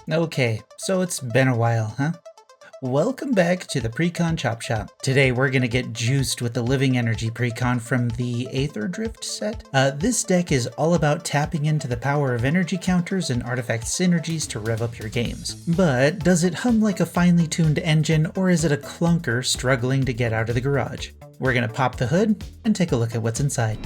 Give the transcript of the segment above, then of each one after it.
Okay, so it's been a while, huh? Welcome back to the Precon Chop Shop. Today we're gonna get juiced with the Living Energy Precon from the Aetherdrift set. This deck is all about tapping into the power of energy counters and artifact synergies to rev up your games. But does it hum like a finely tuned engine, or is it a clunker struggling to get out of the garage? We're gonna pop the hood and take a look at what's inside.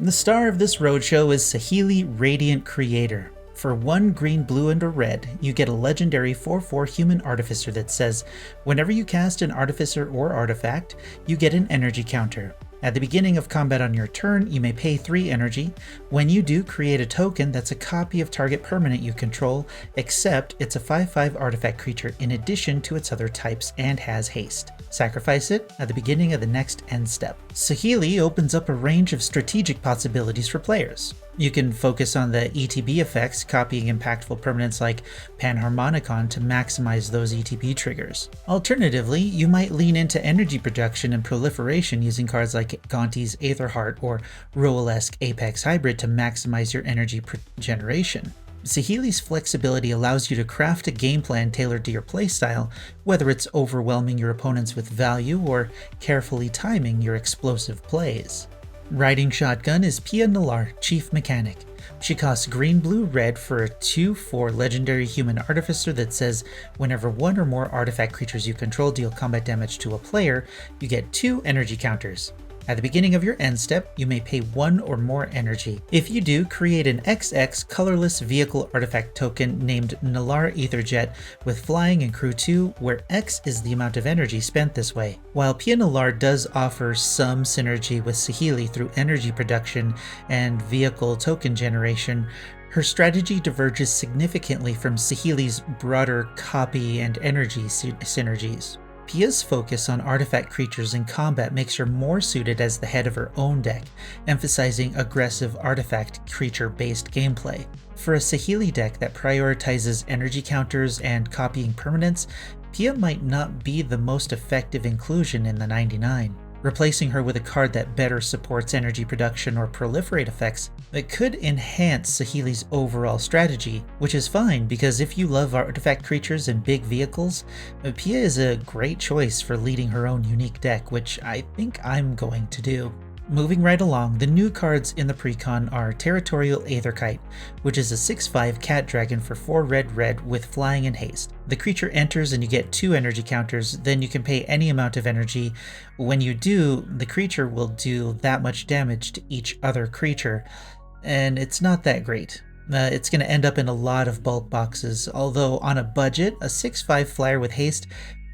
The star of this roadshow is Saheeli Radiant Creator. For 1 green, blue, and a red, you get a legendary 4/4 human artificer that says, whenever you cast an artificer or artifact, you get an energy counter. At the beginning of combat on your turn, you may pay 3 energy. When you do, create a token that's a copy of target permanent you control, except it's a 5/5 artifact creature in addition to its other types and has haste. Sacrifice it at the beginning of the next end step. Saheeli opens up a range of strategic possibilities for players. You can focus on the ETB effects, copying impactful permanents like Panharmonicon to maximize those ETB triggers. Alternatively, you might lean into energy production and proliferation using cards like Gonti's Aetherheart or Roel-esque Apex Hybrid to maximize your energy generation. Saheeli's flexibility allows you to craft a game plan tailored to your playstyle, whether it's overwhelming your opponents with value or carefully timing your explosive plays. Riding shotgun is Pia Nalar, Chief Mechanic. She costs green, blue, red for a 2/4 legendary human artificer that says whenever 1 or more artifact creatures you control deal combat damage to a player, you get 2 energy counters. At the beginning of your end step, you may pay 1 or more energy. If you do, create an XX colorless vehicle artifact token named Nalar Aetherjet with flying and crew 2, where X is the amount of energy spent this way. While Pia Nalar does offer some synergy with Saheeli through energy production and vehicle token generation, her strategy diverges significantly from Saheeli's broader copy and energy synergies. Pia's focus on artifact creatures in combat makes her more suited as the head of her own deck, emphasizing aggressive artifact creature-based gameplay. For a Saheeli deck that prioritizes energy counters and copying permanents, Pia might not be the most effective inclusion in the 99. Replacing her with a card that better supports energy production or proliferate effects that could enhance Saheeli's overall strategy, which is fine because if you love artifact creatures and big vehicles, Pia is a great choice for leading her own unique deck, which I think I'm going to do. Moving right along, the new cards in the Precon are Territorial Aetherkite, which is a 6/5 cat dragon for 4 red with flying and haste. The creature enters and you get 2 energy counters, then you can pay any amount of energy. When you do, the creature will do that much damage to each other creature, and it's not that great. It's going to end up in a lot of bulk boxes, although on a budget, a 6/5 flyer with haste,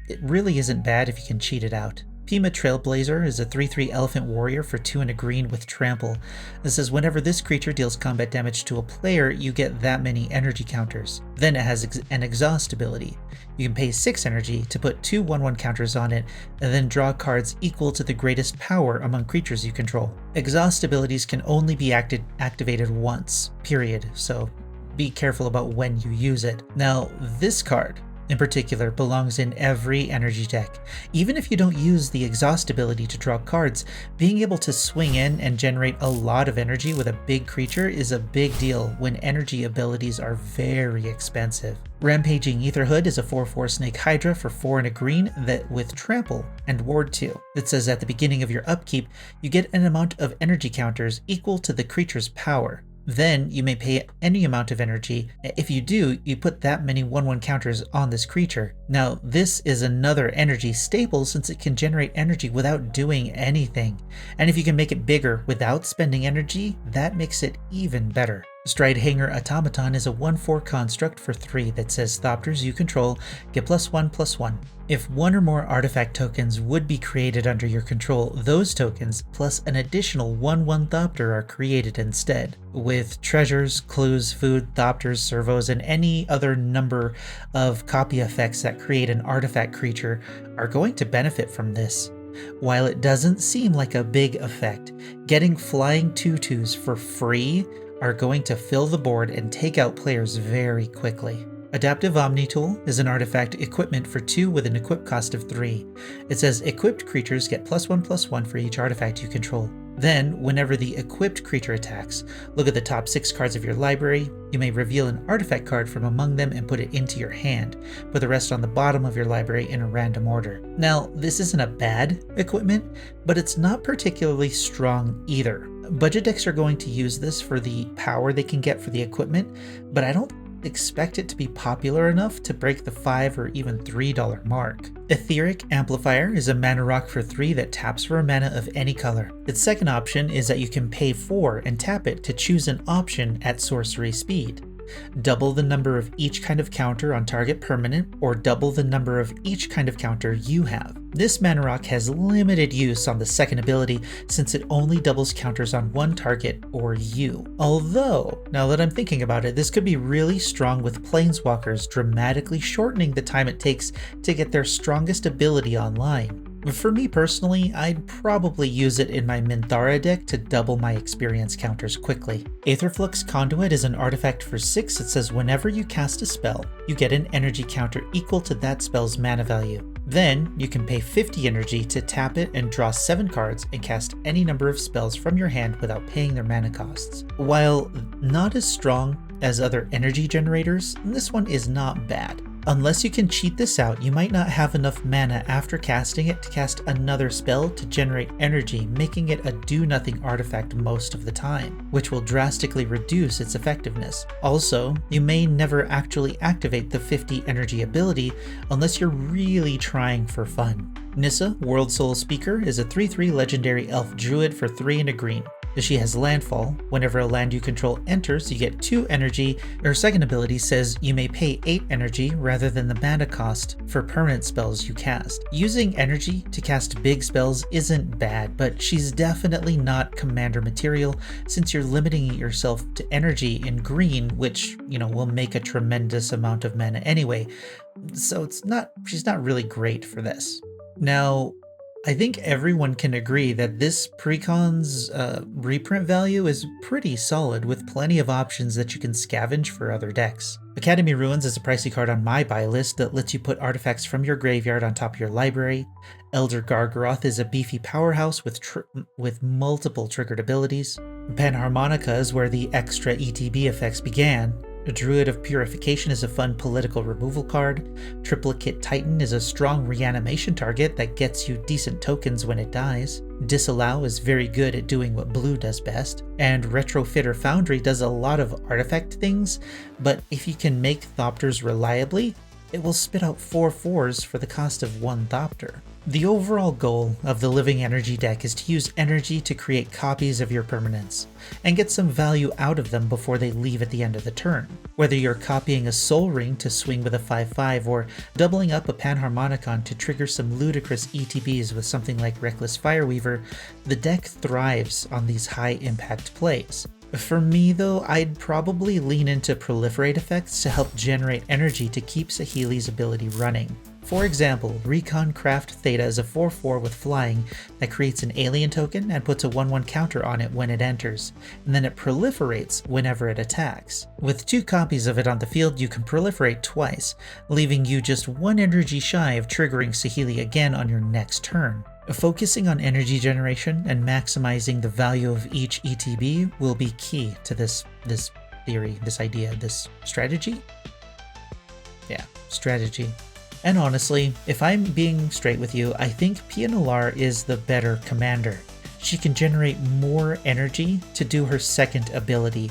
it really isn't bad if you can cheat it out. Pima Trailblazer is a 3/3 Elephant Warrior for 2 and a green with trample. It says whenever this creature deals combat damage to a player, you get that many energy counters. Then it has an exhaust ability. You can pay 6 energy to put 2 1/1 counters on it, and then draw cards equal to the greatest power among creatures you control. Exhaust abilities can only be activated once, period, so be careful about when you use it. Now, this card in particular belongs in every energy deck. Even if you don't use the exhaust ability to draw cards, being able to swing in and generate a lot of energy with a big creature is a big deal when energy abilities are very expensive. Rampaging Aetherhood is a 4/4 Snake Hydra for 4 and a green that with trample and ward 2. It says at the beginning of your upkeep, you get an amount of energy counters equal to the creature's power. Then you may pay any amount of energy. If you do, you put that many 1/1 counters on this creature. Now, this is another energy staple since it can generate energy without doing anything. And if you can make it bigger without spending energy, that makes it even better. Stridehanger Automaton is a 1/4 construct for 3 that says Thopters you control get +1/+1. If 1 or more artifact tokens would be created under your control, those tokens plus an additional 1/1 Thopter are created instead. With treasures, clues, food, Thopters, servos, and any other number of copy effects that create an artifact creature are going to benefit from this. While it doesn't seem like a big effect, getting flying tutus for free are going to fill the board and take out players very quickly. Adaptive Omnitool is an artifact equipment for 2 with an equip cost of 3. It says equipped creatures get +1/+1 for each artifact you control. Then, whenever the equipped creature attacks, look at the top 6 cards of your library. You may reveal an artifact card from among them and put it into your hand. Put the rest on the bottom of your library in a random order. Now, this isn't a bad equipment, but it's not particularly strong either. Budget decks are going to use this for the power they can get for the equipment, but I don't expect it to be popular enough to break the $5 or even $3 mark. Etheric Amplifier is a mana rock for 3 that taps for a mana of any color. Its second option is that you can pay 4 and tap it to choose an option at sorcery speed. Double the number of each kind of counter on target permanent, or double the number of each kind of counter you have. This mana rock has limited use on the second ability since it only doubles counters on one target or you. Although, now that I'm thinking about it, this could be really strong with planeswalkers, dramatically shortening the time it takes to get their strongest ability online. For me personally, I'd probably use it in my Minthara deck to double my experience counters quickly. Aetherflux Conduit is an artifact for 6 that says whenever you cast a spell, you get an energy counter equal to that spell's mana value. Then, you can pay 50 energy to tap it and draw 7 cards and cast any number of spells from your hand without paying their mana costs. While not as strong as other energy generators, this one is not bad. Unless you can cheat this out, you might not have enough mana after casting it to cast another spell to generate energy, making it a do-nothing artifact most of the time, which will drastically reduce its effectiveness. Also, you may never actually activate the 50 energy ability unless you're really trying for fun. Nissa, World Soul Speaker, is a 3/3 legendary elf druid for 3 and a green. She has landfall. Whenever a land you control enters, you get 2 energy. Her second ability says you may pay 8 energy rather than the mana cost for permanent spells you cast. Using energy to cast big spells isn't bad, but she's definitely not commander material since you're limiting yourself to energy in green, which, will make a tremendous amount of mana anyway. So she's not really great for this. Now, I think everyone can agree that this Precon's reprint value is pretty solid with plenty of options that you can scavenge for other decks. Academy Ruins is a pricey card on my buy list that lets you put artifacts from your graveyard on top of your library. Elder Gargaroth is a beefy powerhouse with multiple triggered abilities. Panharmonica is where the extra ETB effects began. A Druid of Purification is a fun political removal card. Triplicate Titan is a strong reanimation target that gets you decent tokens when it dies. Disallow is very good at doing what blue does best. And Retrofitter Foundry does a lot of artifact things, but if you can make Thopters reliably, it will spit out 4 4s for the cost of 1 Thopter. The overall goal of the Living Energy deck is to use energy to create copies of your permanents, and get some value out of them before they leave at the end of the turn. Whether you're copying a Soul Ring to swing with a 5/5, or doubling up a Panharmonicon to trigger some ludicrous ETBs with something like Reckless Fireweaver, the deck thrives on these high-impact plays. For me though, I'd probably lean into Proliferate effects to help generate energy to keep Saheeli's ability running. For example, Recon Craft Theta is a 4/4 with flying that creates an alien token and puts a 1/1 counter on it when it enters, and then it proliferates whenever it attacks. With 2 copies of it on the field, you can proliferate twice, leaving you just 1 energy shy of triggering Saheeli again on your next turn. Focusing on energy generation and maximizing the value of each ETB will be key to this theory, this idea, this strategy? Yeah, strategy. And honestly, if I'm being straight with you, I think Pia Nalaar is the better commander. She can generate more energy to do her second ability.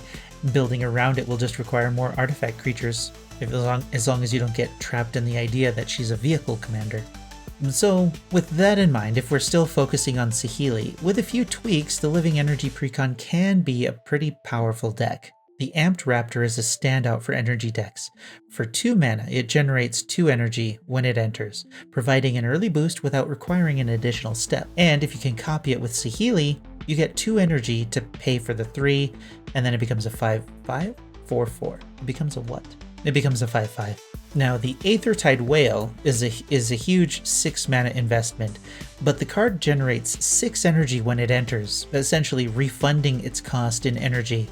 Building around it will just require more artifact creatures, as long as you don't get trapped in the idea that she's a vehicle commander. So, with that in mind, if we're still focusing on Saheeli, with a few tweaks, the Living Energy Precon can be a pretty powerful deck. The Amped Raptor is a standout for energy decks. For 2 mana, it generates 2 energy when it enters, providing an early boost without requiring an additional step. And if you can copy it with Saheeli, you get 2 energy to pay for the 3, and then it becomes a 5/5? 4/4. It becomes a what? It becomes a 5/5. Now, the Aethertide Whale is a huge 6 mana investment, but the card generates 6 energy when it enters, essentially refunding its cost in energy.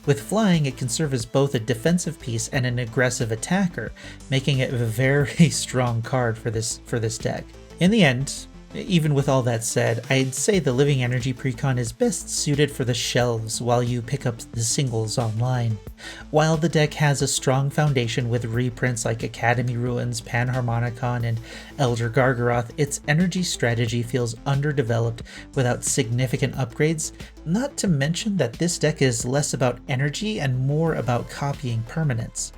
With flying, it can serve as both a defensive piece and an aggressive attacker, making it a very strong card for this deck. In the end, Even with all that said, I'd say the Living Energy Precon is best suited for the shelves while you pick up the singles online. While the deck has a strong foundation with reprints like Academy Ruins, Panharmonicon, and Elder Gargaroth, its energy strategy feels underdeveloped without significant upgrades, not to mention that this deck is less about energy and more about copying permanents.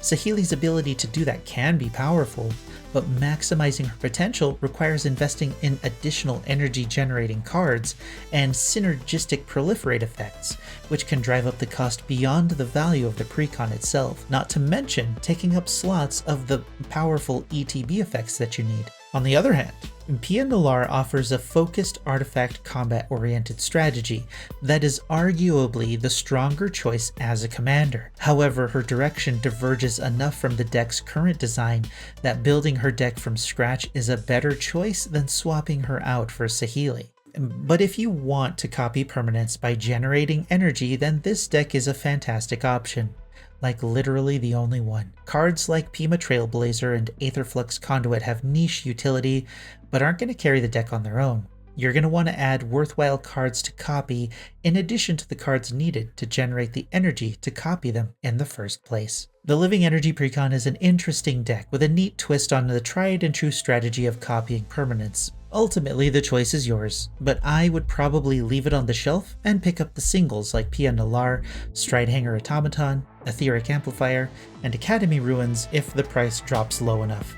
Saheeli's ability to do that can be powerful, but maximizing her potential requires investing in additional energy generating cards and synergistic proliferate effects, which can drive up the cost beyond the value of the precon itself, not to mention taking up slots of the powerful ETB effects that you need. On the other hand, Pia Nalar offers a focused artifact combat-oriented strategy that is arguably the stronger choice as a commander. However, her direction diverges enough from the deck's current design that building her deck from scratch is a better choice than swapping her out for Saheeli. But if you want to copy permanents by generating energy, then this deck is a fantastic option. Like literally the only one. Cards like Pima Trailblazer and Aetherflux Conduit have niche utility, but aren't going to carry the deck on their own. You're going to want to add worthwhile cards to copy in addition to the cards needed to generate the energy to copy them in the first place. The Living Energy Precon is an interesting deck with a neat twist on the tried and true strategy of copying permanents. Ultimately, the choice is yours, but I would probably leave it on the shelf and pick up the singles like Pia Nalar, Stridehanger Automaton, Etheric Amplifier, and Academy Ruins if the price drops low enough.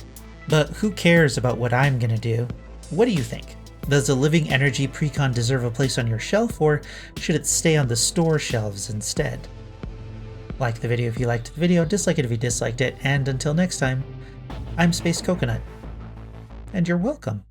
But who cares about what I'm gonna do? What do you think? Does the Living Energy Precon deserve a place on your shelf, or should it stay on the store shelves instead? Like the video if you liked the video, dislike it if you disliked it, and until next time, I'm Space Coconut, and you're welcome.